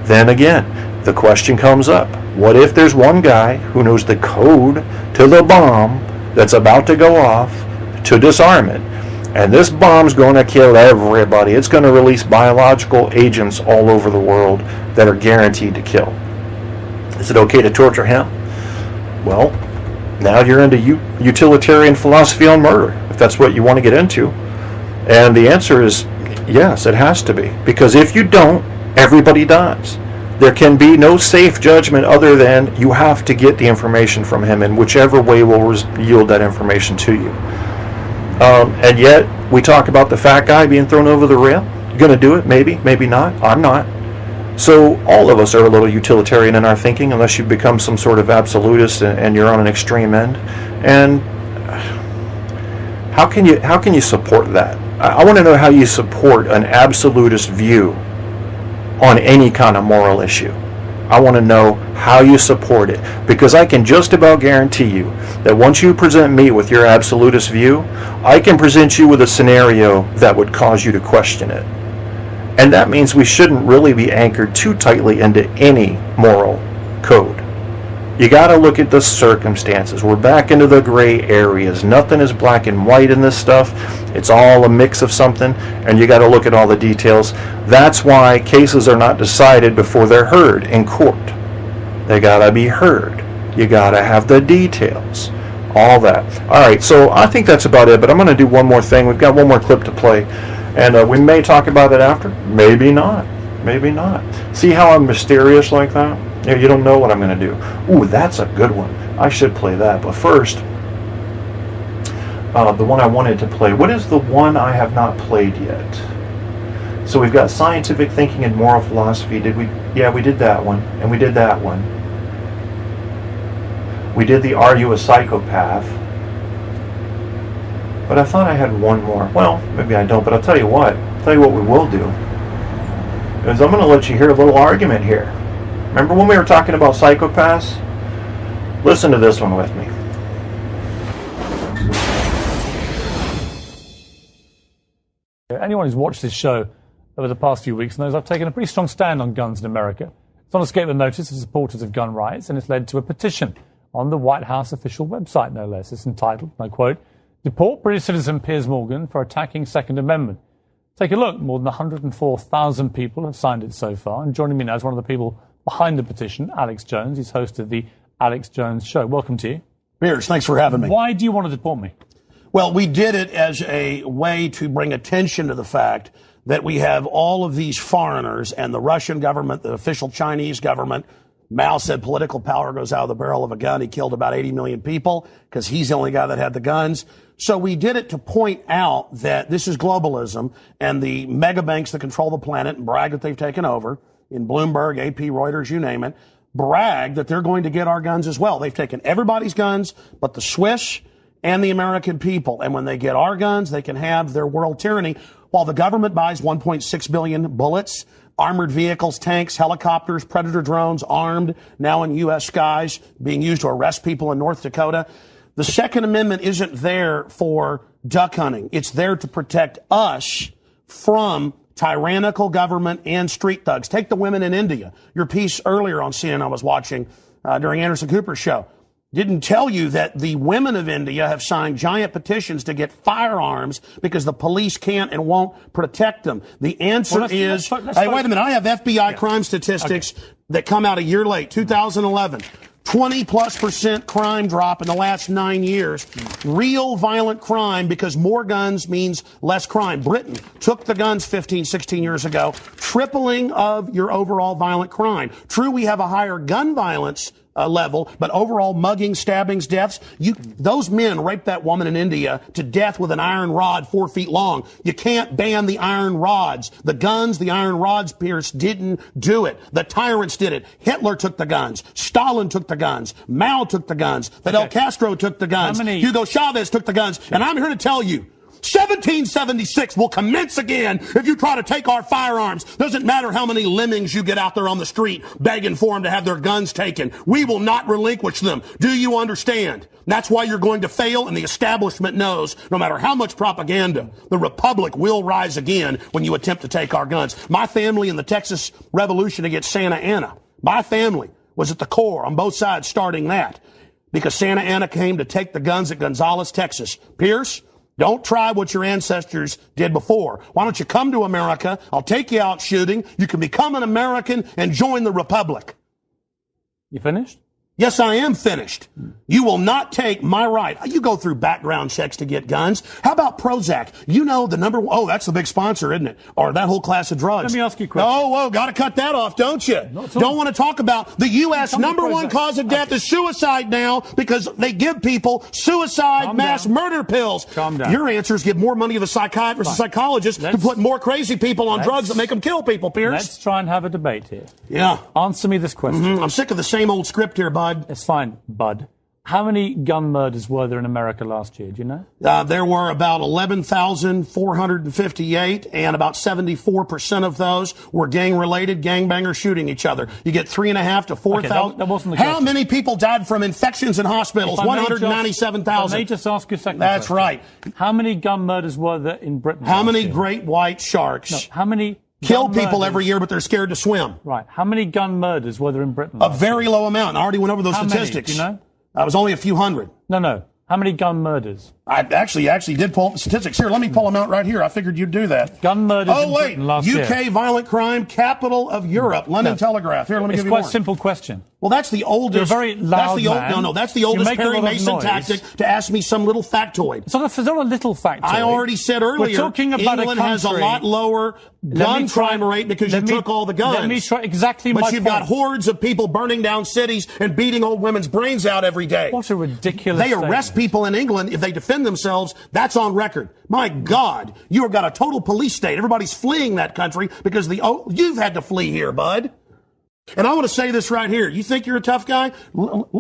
then again, the question comes up, what if there's one guy who knows the code to the bomb that's about to go off to disarm it, and this bomb's going to kill everybody. It's going to release biological agents all over the world that are guaranteed to kill. Is it okay to torture him? Well, now you're into utilitarian philosophy on murder, if that's what you want to get into. And the answer is yes, it has to be. Because if you don't, everybody dies. There can be no safe judgment other than you have to get the information from him, and whichever way will yield that information to you. And yet, we talk about the fat guy being thrown over the rail. Going to do it? Maybe, maybe not. I'm not. So all of us are a little utilitarian in our thinking, unless you become some sort of absolutist and you're on an extreme end. And how can you support that? I want to know how you support an absolutist view on any kind of moral issue. I want to know how you support it, because I can just about guarantee you that once you present me with your absolutist view, I can present you with a scenario that would cause you to question it. And that means we shouldn't really be anchored too tightly into any moral code. You got to look at the circumstances. We're back into the gray areas. Nothing is black and white in this stuff. It's all a mix of something, and you got to look at all the details. That's why cases are not decided before they're heard in court. They got to be heard. You got to have the details. All that. All right, so I think that's about it, but I'm going to do one more thing. We've got one more clip to play, and we may talk about it after. Maybe not. Maybe not. See how I'm mysterious like that? You don't know what I'm going to do. Ooh, that's a good one. I should play that. But first, the one I wanted to play. What is the one I have not played yet? So we've got scientific thinking and moral philosophy. Did we? Yeah, we did that one. And we did that one. We did the Are You a Psychopath? But I thought I had one more. Well, maybe I don't, but I'll tell you what. I'll tell you what we will do. Is I'm going to let you hear a little argument here. Remember when we were talking about psychopaths? Listen to this one with me. Anyone who's watched this show over the past few weeks knows I've taken a pretty strong stand on guns in America. It's not escaped the notice of supporters of gun rights, and it's led to a petition on the White House official website, no less. It's entitled, and I quote, "Deport British citizen Piers Morgan for attacking Second Amendment." Take a look. More than 104,000 people have signed it so far. And joining me now is one of the people behind the petition, Alex Jones. He's host of the Alex Jones Show. Welcome to you. Piers, thanks for having me. Why do you want to deport me? Well, we did it as a way to bring attention to the fact that we have all of these foreigners and the Russian government, the official Chinese government. Mao said political power goes out of the barrel of a gun. He killed about 80 million people because he's the only guy that had the guns. So we did it to point out that this is globalism, and the mega banks that control the planet and brag that they've taken over, in Bloomberg, AP, Reuters, you name it, brag that they're going to get our guns as well. They've taken everybody's guns but the Swiss and the American people. And when they get our guns, they can have their world tyranny while the government buys 1.6 billion bullets, armored vehicles, tanks, helicopters, Predator drones, armed, now in U.S. skies, being used to arrest people in North Dakota. The Second Amendment isn't there for duck hunting. It's there to protect us from tyrannical government and street thugs. Take the women in India. Your piece earlier on CNN I was watching during Anderson Cooper's show didn't tell you that the women of India have signed giant petitions to get firearms because the police can't and won't protect them. The answer is, hey, wait a minute, I have FBI crime statistics that come out a year late, 2011. 20+% crime drop in the last 9 years. Real violent crime, because more guns means less crime. Britain took the guns 15, 16 years ago, tripling of your overall violent crime. True, we have a higher gun violence level, but overall mugging, stabbings, deaths, those men raped that woman in India to death with an iron rod 4 feet long. You can't ban the iron rods. The guns, the iron rods, Pierce, didn't do it. The tyrants did it. Hitler took the guns. Stalin took the guns. Mao took the guns. Fidel Castro took the guns. Hugo Chavez took the guns. And I'm here to tell you, 1776 will commence again if you try to take our firearms. Doesn't matter how many lemmings you get out there on the street begging for them to have their guns taken. We will not relinquish them. Do you understand? That's why you're going to fail, and the establishment knows no matter how much propaganda, the Republic will rise again when you attempt to take our guns. My family in the Texas Revolution against Santa Anna, my family was at the core on both sides starting that because Santa Anna came to take the guns at Gonzales, Texas. Pierce, don't try what your ancestors did before. Why don't you come to America? I'll take you out shooting. You can become an American and join the Republic. You finished? Yes, I am finished. You will not take my right. You go through background checks to get guns. How about Prozac? You know the number one. Oh, that's the big sponsor, isn't it? Or that whole class of drugs. Let me ask you a question. Oh, whoa, got to cut that off, don't you? Don't want to talk about the U.S. number one cause of death is suicide now because they give people suicide murder pills. Calm down. Your answers give more money to the psychiatrists and psychologists to put more crazy people on drugs that make them kill people, Pierce. Let's try and have a debate here. Yeah. Answer me this question. I'm sick of the same old script here, bud. It's fine, bud. How many gun murders were there in America last year? Do you know? There were about 11,458, and about 74% of those were gang-related, gangbangers shooting each other. You get 3,500 to 4,000. That wasn't the How question. many people died from infections in hospitals? 197,000. Let me just ask you a second. That's question. right. How many gun murders were there in Britain? How last many year? great white sharks How many kill gun people murders? every year, but they're scared to swim? Right. How many gun murders were there in Britain? A very low amount. I already went over those How statistics. Many? Do you know? It was only a few hundred. No. How many gun murders? I actually did pull up the statistics. Here, let me pull them out right here. I figured you'd do that. Gun murders in wait. Britain last year. UK violent crime, capital of Europe. London Telegraph. Here, let me give you more. It's quite a simple question. Well, that's the oldest. You're a very loud man. That's the oldest make a Perry lot of Mason noise. tactic to ask me some little factoid. It's not a little factoid. I already said earlier, We're talking about England a country. has a lot lower gun crime rate because you took all the guns. Let me try exactly but my you've point. got hordes of people burning down cities and beating old women's brains out every day. What a ridiculous They arrest statement. people in England if they defend themselves. That's on record. My God, you have got a total police state. Everybody's fleeing that country because you've had to flee here, bud. And I want to say this right here. You think you're a tough guy?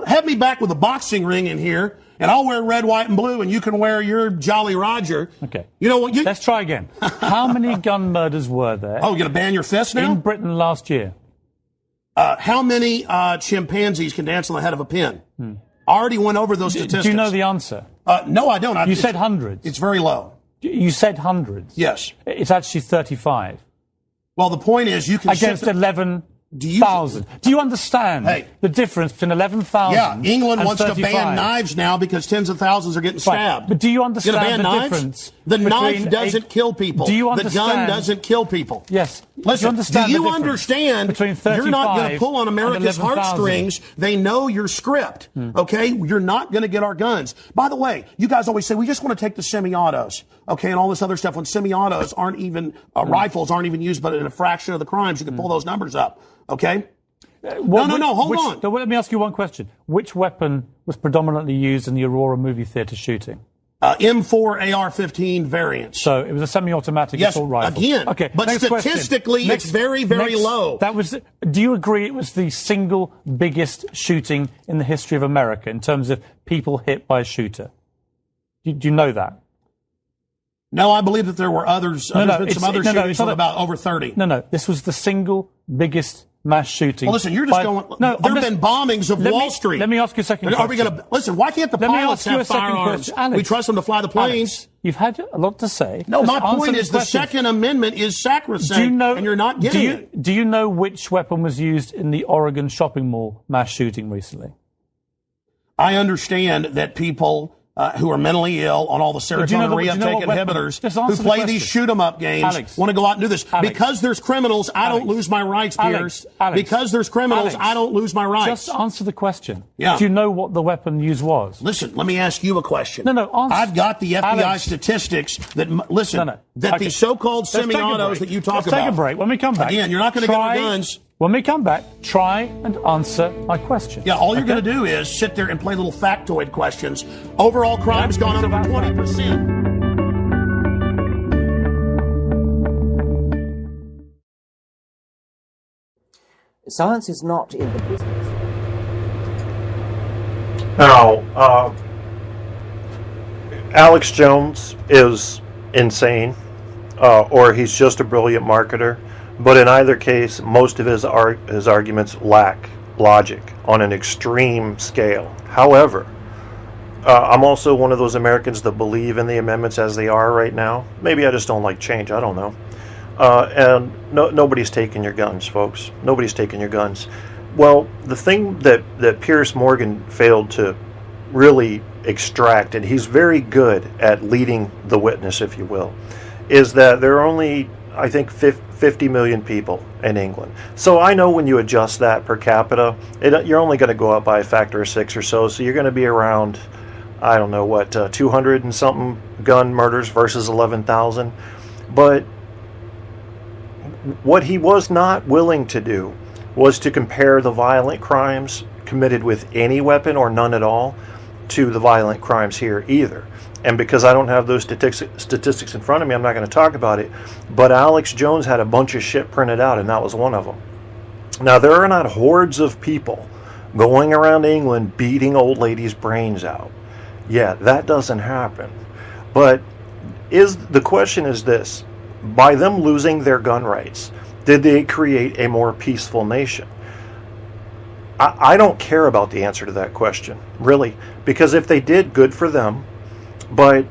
Have me back with a boxing ring in here, and I'll wear red, white, and blue, and you can wear your Jolly Roger. Okay. You know what? Let's try again. How many gun murders were there? Oh, you're going to ban your fist now? In Britain last year. How many chimpanzees can dance on the head of a pin? I already went over those statistics. Do you know the answer? No, I don't. You said hundreds. It's very low. You said hundreds. Yes. It's actually 35. Well, the point is you can... Against 11,000. Do you understand the difference between 11,000 Yeah, England and wants 35? to ban knives now because tens of thousands are getting stabbed. Right. But do you understand ban the knives? difference? The knife doesn't kill people. Do you The understand? gun doesn't kill people. Yes. Listen, do you understand between you're not going to 35 pull on America's and 11,000? heartstrings. They know your script, okay? You're not going to get our guns. By the way, you guys always say, we just want to take the semi-autos, okay, and all this other stuff when semi-autos aren't even, rifles aren't even used, but in a fraction of the crimes, you can pull those numbers up, okay? Hold on. Let me ask you one question. Which weapon was predominantly used in the Aurora movie theater shooting? M4 AR-15 variants. So it was a semi-automatic assault rifle. Again. Okay. But statistically, it's very, very low. Do you agree it was the single biggest shooting in the history of America in terms of people hit by a shooter? Do you know that? No, I believe that there were others. There's been some other shootings from about over 30. No. This was the single biggest mass shooting. Well, listen, you're just going. No, there have been bombings of Wall Street. Let me ask you a second question. Are we going to listen? Why can't the pilots have firearms? Alex, we trust them to fly the planes. Alex, you've had a lot to say. No, my point is the Second Amendment is sacrosanct, and you're not getting it. Do you know which weapon was used in the Oregon shopping mall mass shooting recently? I understand that people who are mentally ill on all the serotonin reuptake inhibitors who play these shoot-em-up games want to go out and do this. Because there's criminals, I don't lose my rights, Pierce. Because there's criminals, I don't lose my rights. Just answer the question. Yeah. Do you know what the weapon used was? Listen, let me ask you a question. No, answer. I've got the FBI statistics that, the so-called semi-autos that you talk about. Let's take a break. When we come back. Again, you're not going to get our guns. When we come back, try and answer my question. Yeah, all you're going to do is sit there and play little factoid questions. Overall crime's gone up over 20%. Science is not in the business. Now, Alex Jones is insane, or he's just a brilliant marketer. But in either case, most of his arguments lack logic on an extreme scale. However, I'm also one of those Americans that believe in the amendments as they are right now. Maybe I just don't like change. I don't know. And nobody's taking your guns, folks. Nobody's taking your guns. Well, the thing that Piers Morgan failed to really extract, and he's very good at leading the witness, if you will, is that there are only, I think, 50 million people in England. So I know when you adjust that per capita, you're only going to go up by a factor of 6 or so. So you're going to be around, I don't know what, 200 and something gun murders versus 11,000. But what he was not willing to do was to compare the violent crimes committed with any weapon or none at all to the violent crimes here either. And because I don't have those statistics in front of me, I'm not going to talk about it. But Alex Jones had a bunch of shit printed out, and that was one of them. Now, there are not hordes of people going around England beating old ladies' brains out. Yeah, that doesn't happen. But the question is this: by them losing their gun rights, did they create a more peaceful nation? I don't care about the answer to that question, really, because if they did, good for them. But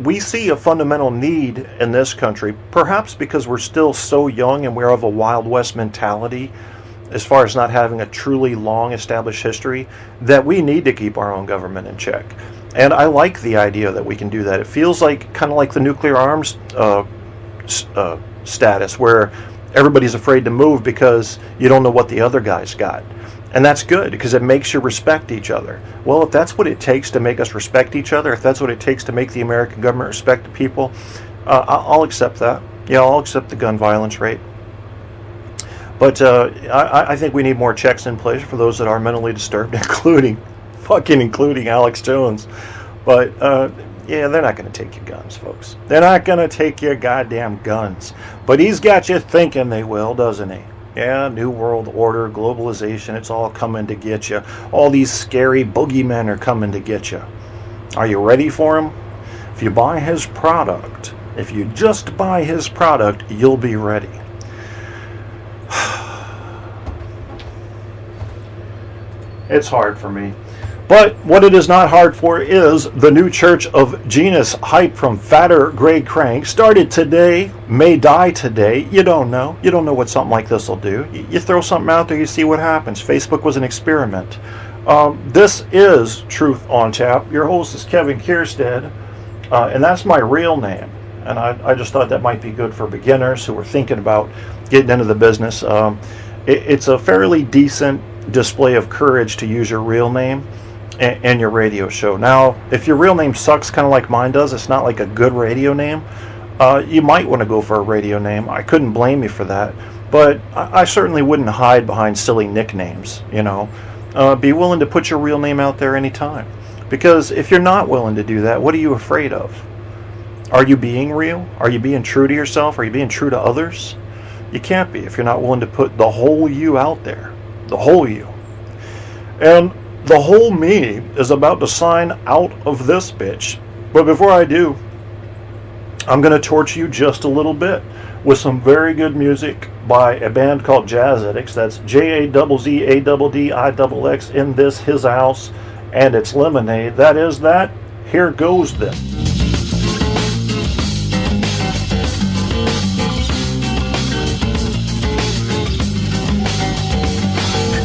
we see a fundamental need in this country, perhaps because we're still so young and we're of a Wild West mentality as far as not having a truly long established history, that we need to keep our own government in check. And I like the idea that we can do that. It feels like kind of like the nuclear arms status, where everybody's afraid to move because you don't know what the other guy's got. And that's good because it makes you respect each other. Well, if that's what it takes to make us respect each other, if that's what it takes to make the American government respect the people, I'll accept that. Yeah, I'll accept the gun violence rate. But I think we need more checks in place for those that are mentally disturbed, including Alex Jones. But yeah, they're not going to take your guns, folks. They're not going to take your goddamn guns. But he's got you thinking they will, doesn't he? Yeah, New World Order, globalization, it's all coming to get you. All these scary boogeymen are coming to get you. Are you ready for him? If you buy his product, if you just buy his product, you'll be ready. It's hard for me. But what it is not hard for is the new Church of Genus Hype from Fatter Gray Crank. Started today, may die today. You don't know. You don't know what something like this will do. You throw something out there, you see what happens. Facebook was an experiment. This is Truth on Tap. Your host is Kevin Kierstead, and that's my real name. And I just thought that might be good for beginners who are thinking about getting into the business. It's a fairly decent display of courage to use your real name and your radio show. Now, if your real name sucks, kind of like mine does, it's not like a good radio name, you might want to go for a radio name. I couldn't blame you for that, but I certainly wouldn't hide behind silly nicknames, you know. Be willing to put your real name out there anytime, because if you're not willing to do that, what are you afraid of? Are you being real? Are you being true to yourself? Are you being true to others? You can't be if you're not willing to put the whole you out there. The whole you. And the whole me is about to sign out of this bitch. But before I do, I'm going to torture you just a little bit with some very good music by a band called Jazz Addicts. That's JAZZADDIXX in this his house, and it's Lemonade. That is that. Here goes then.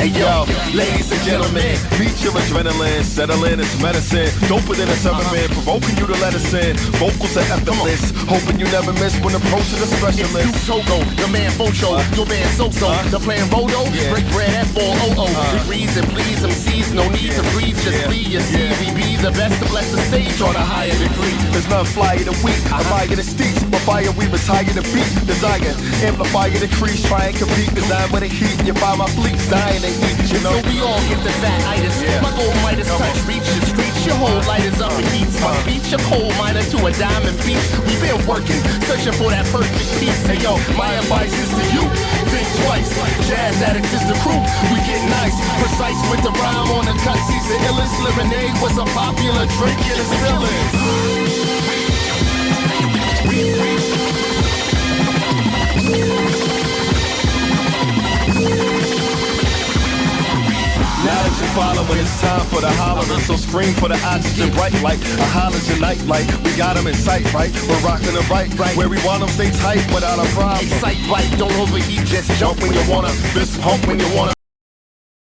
Hey yo, ladies and gentlemen, meet your adrenaline, settle in, it's medicine. Doper than a 7-man, provoking you to let us in. Vocals are effortless, hoping you never miss when approaching a specialist. It's Togo, your man Focho, your man So-So. The plan Vodo, break bread at 400. Degrees and please MCs, no need to freeze, just flee. You see, we be the best to bless the stage on a higher degree. There's none flyer the weak, I fire the steeps, but fire we retire the beat. Desire, amplify the crease, try and compete. Design with the heat, you find my fleets dying to eat, you know. So we all get the fat itis. My gold Midas touch reaches, streets. Your whole light is up and heats. My beat your coal miner to a diamond beat. We've been working, searching for that perfect piece. Hey yo, my advice is to you, think twice. Jazz Addicts is the crew, we get nice, precise with the rhyme on the cut. Sees the illest. Lemonade was a popular drink in the village. We follow when it's time for the hollering. So scream for the oxygen, bright like a halogen night light. We got them in sight, right? We're rocking the right. Where we want them, stay tight without a problem. Excite, bite, don't overheat, just jump when you wanna. Fist pump when you wanna.